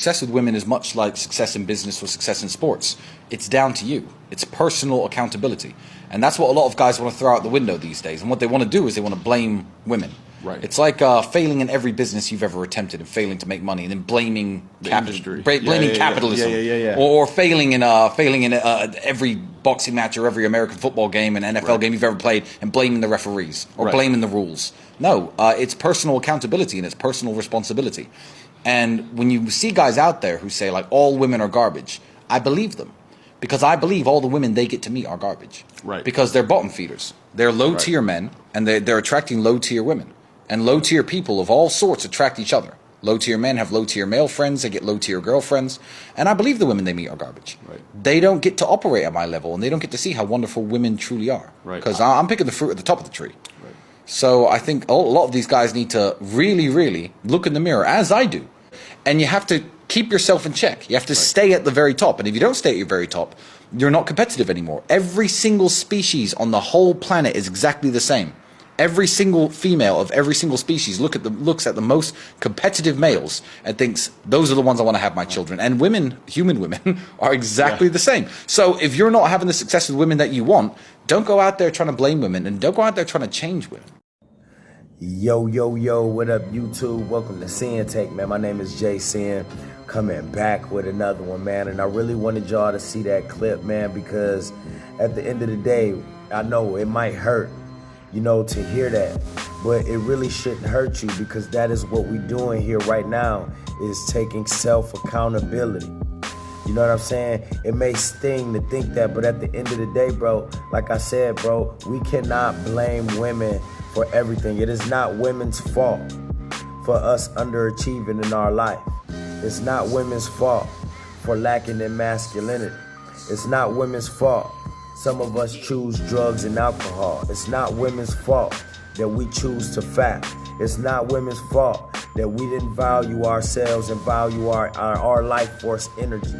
success with women is much like success in business or success in sports. It's down to you. It's personal accountability. And that's what a lot of guys want to throw out the window these days. And what they want to do is they want to blame women. Right. It's like failing in every business you've ever attempted and failing to make money, and then blaming the industry, blaming capitalism, or failing in every boxing match or every American football game and NFL game you've ever played, and blaming the referees or blaming the rules. No, it's personal accountability and it's personal responsibility. And when you see guys out there who say like all women are garbage, I believe them. Because I believe all the women they get to meet are garbage. Right. Because they're bottom feeders. They're low-tier men, and they're attracting low-tier women. And low-tier people of all sorts attract each other. Low-tier men have low-tier male friends. They get low-tier girlfriends. And I believe the women they meet are garbage. Right. They don't get to operate at my level, and they don't get to see how wonderful women truly are. Right. Because I'm picking the fruit at the top of the tree. Right. So I think a lot of these guys need to really, really look in the mirror, as I do. And you have to keep yourself in check. You have to stay at the very top. And if you don't stay at your very top, you're not competitive anymore. Every single species on the whole planet is exactly the same. Every single female of every single species looks at the most competitive males and thinks, those are the ones I want to have my children. And women, human women, are exactly the same. So if you're not having the success with women that you want, don't go out there trying to blame women, and don't go out there trying to change women. Yo, what up, YouTube? Welcome to Sinn-Take, man. My name is Jay Sin, coming back with another one, man. And I really wanted y'all to see that clip, man, because at the end of the day, I know it might hurt, to hear that, but it really shouldn't hurt you, because that is what we're doing here right now, is taking self-accountability. You know what I'm saying? It may sting to think that, but at the end of the day, bro, like I said, bro, we cannot blame women for everything. It is not women's fault for us underachieving in our life. It's not women's fault for lacking in masculinity. It's not women's fault some of us choose drugs and alcohol. It's not women's fault that we choose to fast. It's not women's fault that we didn't value ourselves and value our life force energy.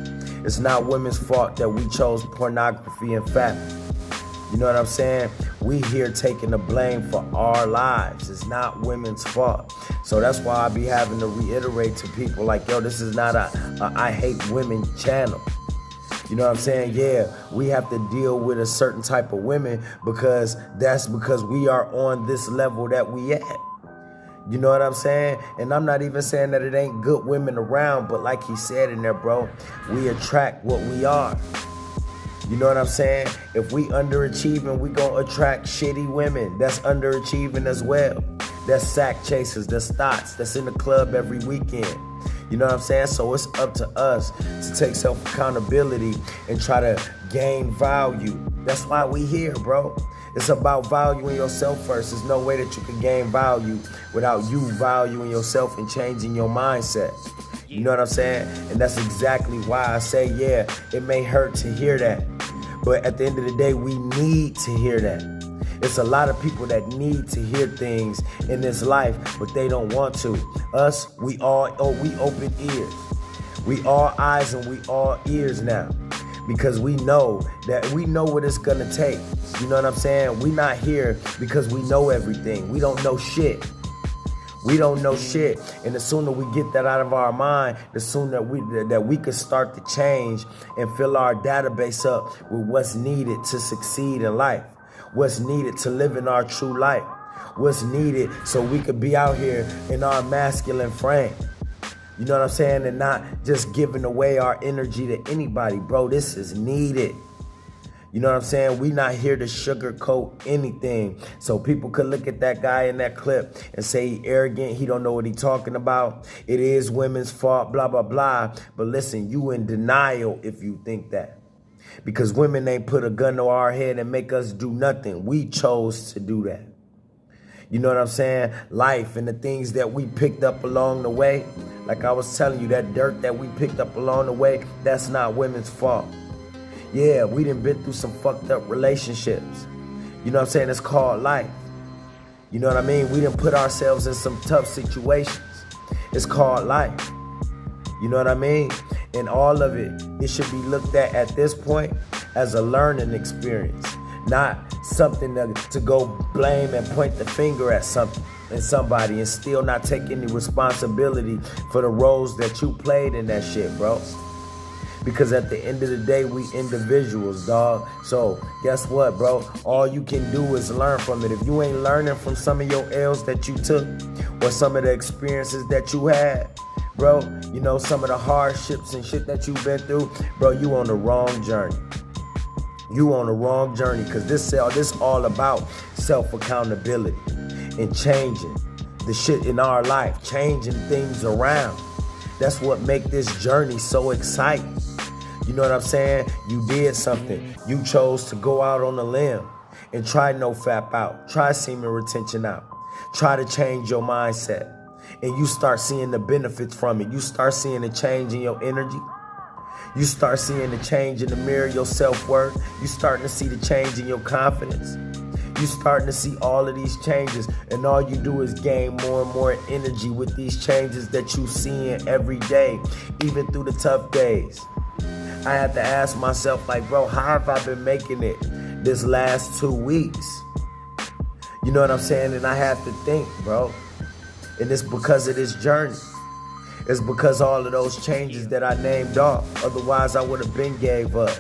It's not women's fault that we chose pornography and fat. You know what I'm saying? We here taking the blame for our lives. It's not women's fault. So that's why I be having to reiterate to people like, yo, this is not a I hate women channel. You know what I'm saying? Yeah, we have to deal with a certain type of women because we are on this level that we at. You know what I'm saying? And I'm not even saying that it ain't good women around, but like he said in there, bro, we attract what we are. You know what I'm saying? If we underachieving, we gonna attract shitty women that's underachieving as well. That's sack chasers, that's thoughts, that's in the club every weekend. You know what I'm saying? So it's up to us to take self-accountability and try to gain value. That's why we here, bro. It's about valuing yourself first. There's no way that you can gain value without you valuing yourself and changing your mindset. You know what I'm saying? And that's exactly why I say, yeah, it may hurt to hear that. But at the end of the day, we need to hear that. It's a lot of people that need to hear things in this life, but they don't want to. Us, we open ears. We all eyes and we all ears now. Because we know what it's gonna take. You know what I'm saying? We not here because we know everything. We don't know shit. We don't know shit. And the sooner we get that out of our mind, the sooner that we can start to change and fill our database up with what's needed to succeed in life. What's needed to live in our true life. What's needed so we could be out here in our masculine frame. You know what I'm saying? And not just giving away our energy to anybody. Bro, this is needed. You know what I'm saying? We not here to sugarcoat anything. So people could look at that guy in that clip and say he arrogant, he don't know what he talking about. It is women's fault, blah, blah, blah. But listen, you in denial if you think that. Because women ain't put a gun to our head and make us do nothing. We chose to do that. You know what I'm saying? Life and the things that we picked up along the way. Like I was telling you, that dirt that we picked up along the way, that's not women's fault. Yeah, we done been through some fucked up relationships. You know what I'm saying? It's called life. You know what I mean? We done put ourselves in some tough situations. It's called life. You know what I mean? And all of it should be looked at this point as a learning experience. not something to go blame and point the finger at something and somebody and still not take any responsibility for the roles that you played in that shit, bro. Because at the end of the day, we individuals, dog. So guess what, bro? All you can do is learn from it. If you ain't learning from some of your L's that you took or some of the experiences that you had, bro, you know, some of the hardships and shit that you've been through, bro, you on the wrong journey. You on the wrong journey, because this all about self-accountability and changing the shit in our life, changing things around. That's what make this journey so exciting. You know what I'm saying? You did something. You chose to go out on a limb and try NoFap out. Try semen retention out. Try to change your mindset. And you start seeing the benefits from it. You start seeing the change in your energy. You start seeing the change in the mirror, your self-worth. You starting to see the change in your confidence. You starting to see all of these changes, and all you do is gain more and more energy with these changes that you seeing every day, even through the tough days. I had to ask myself, like, bro, how have I been making it this last 2 weeks? You know what I'm saying? And I have to think, bro. And it's because of this journey. It's because all of those changes that I named off. Otherwise, I would have been gave up.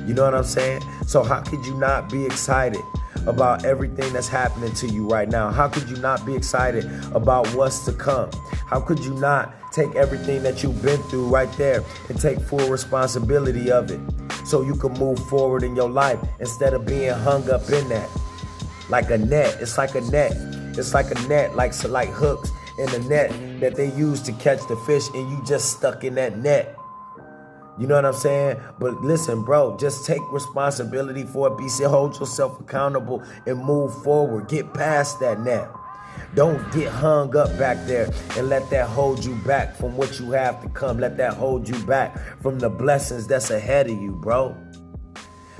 You know what I'm saying? So how could you not be excited about everything that's happening to you right now? How could you not be excited about what's to come? How could you not take everything that you've been through right there and take full responsibility of it so you can move forward in your life instead of being hung up in that? Like a net. It's like a net. It's like a net, like hooks in a net that they use to catch the fish, and you just stuck in that net. You know what I'm saying? But listen, bro, just take responsibility for it. Hold yourself accountable and move forward. Get past that net. Don't get hung up back there and let that hold you back from what you have to come. Let that hold you back from the blessings that's ahead of you, bro.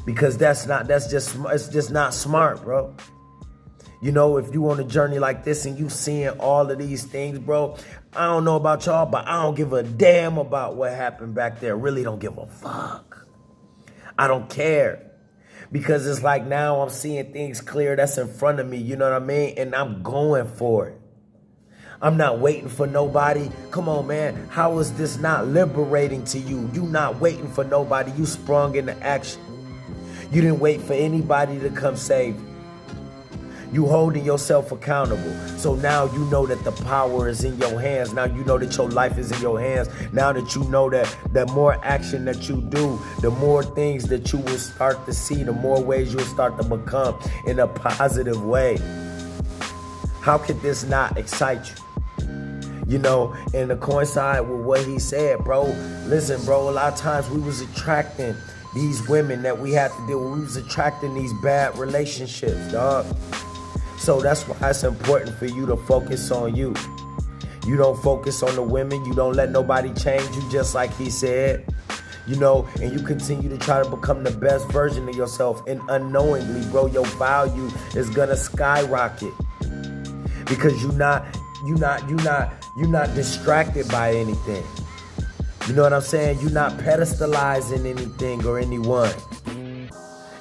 Because it's just not smart, bro. You know, if you on a journey like this and you seeing all of these things, bro, I don't know about y'all, but I don't give a damn about what happened back there. Really don't give a fuck. I don't care. Because it's like now I'm seeing things clear that's in front of me, you know what I mean? And I'm going for it. I'm not waiting for nobody. Come on, man. How is this not liberating to you? You not waiting for nobody. You sprung into action. You didn't wait for anybody to come save you. You holding yourself accountable. So now you know that the power is in your hands. Now you know that your life is in your hands. Now that you know that the more action that you do, the more things that you will start to see, the more ways you'll start to become in a positive way. How could this not excite you? You know, and to coincide with what he said, bro, listen, bro, a lot of times we was attracting these women that we had to deal with. We was attracting these bad relationships, dog. So that's why it's important for you to focus on you. You don't focus on the women. You don't let nobody change you, just like he said. You know, and you continue to try to become the best version of yourself. And unknowingly, bro, your value is gonna skyrocket. Because you're not distracted by anything. You know what I'm saying? You're not pedestalizing anything or anyone.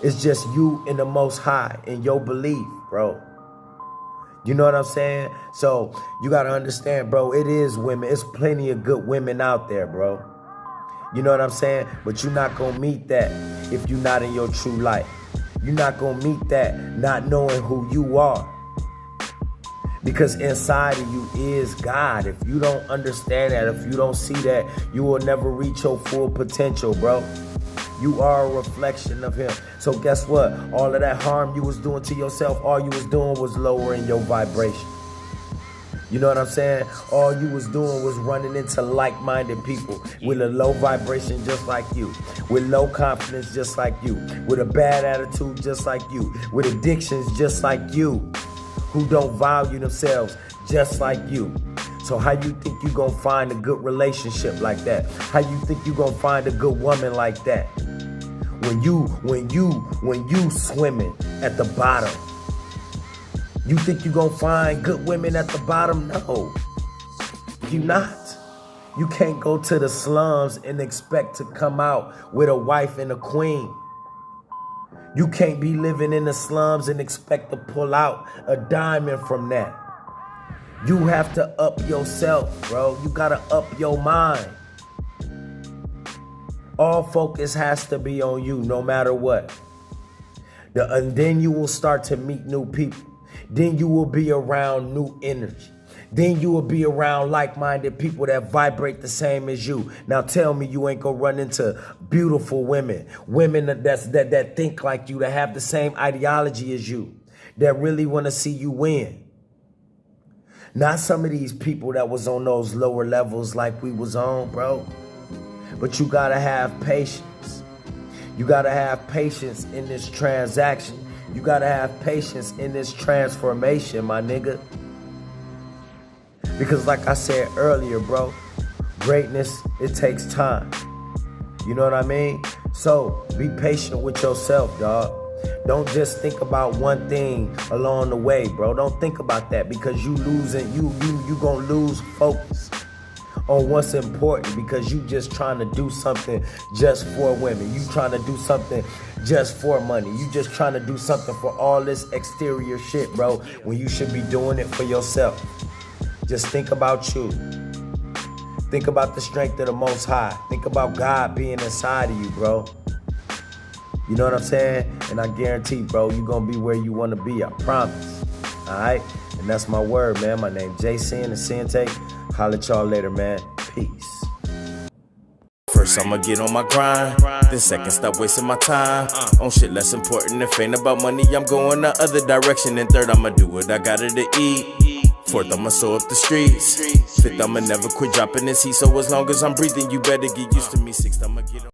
It's just you and the Most High and your belief, bro. You know what I'm saying? So you got to understand, bro, it is women. It's plenty of good women out there, bro. You know what I'm saying? But you're not going to meet that if you're not in your true light. You're not going to meet that not knowing who you are. Because inside of you is God. If you don't understand that, if you don't see that, you will never reach your full potential, bro. You are a reflection of him. So guess what? All of that harm you was doing to yourself, all you was doing was lowering your vibration. You know what I'm saying? All you was doing was running into like-minded people with a low vibration just like you, with low confidence just like you, with a bad attitude just like you, with addictions just like you, who don't value themselves just like you. So how you think you gonna find a good relationship like that? How you think you gonna find a good woman like that? When you swimming at the bottom. You think you gonna find good women at the bottom? No, you not. You can't go to the slums and expect to come out with a wife and a queen. You can't be living in the slums and expect to pull out a diamond from that. You have to up yourself, bro. You gotta up your mind. All focus has to be on you, no matter what. And then you will start to meet new people. Then you will be around new energy. Then you will be around like-minded people that vibrate the same as you. Now tell me you ain't gonna run into beautiful women. Women that think like you, that have the same ideology as you, that really wanna see you win. Not some of these people that was on those lower levels like we was on, bro. But you gotta have patience. You gotta have patience in this transaction. You gotta have patience in this transformation, my nigga. Because like I said earlier, bro, greatness, it takes time. You know what I mean? So be patient with yourself, dog. Don't just think about one thing along the way, bro. Don't think about that, because you gonna lose focus on what's important, because you just trying to do something just for women. You trying to do something just for money. You just trying to do something for all this exterior shit, bro, when you should be doing it for yourself. Just think about you. Think about the strength of the Most High. Think about God being inside of you, bro. You know what I'm saying? And I guarantee, bro, you're going to be where you want to be. I promise. All right? And that's my word, man. My name Sinn and Sinn-Take. Holla at y'all later, man. Peace. First I'ma get on my grind, then second stop wasting my time on shit less important. If ain't about money, I'm going the other direction. And third, I'ma do what I gotta to eat. Fourth, I'ma sew up the streets. Fifth, I'ma never quit dropping this heat. So as long as I'm breathing, you better get used to me. Sixth, I'ma get on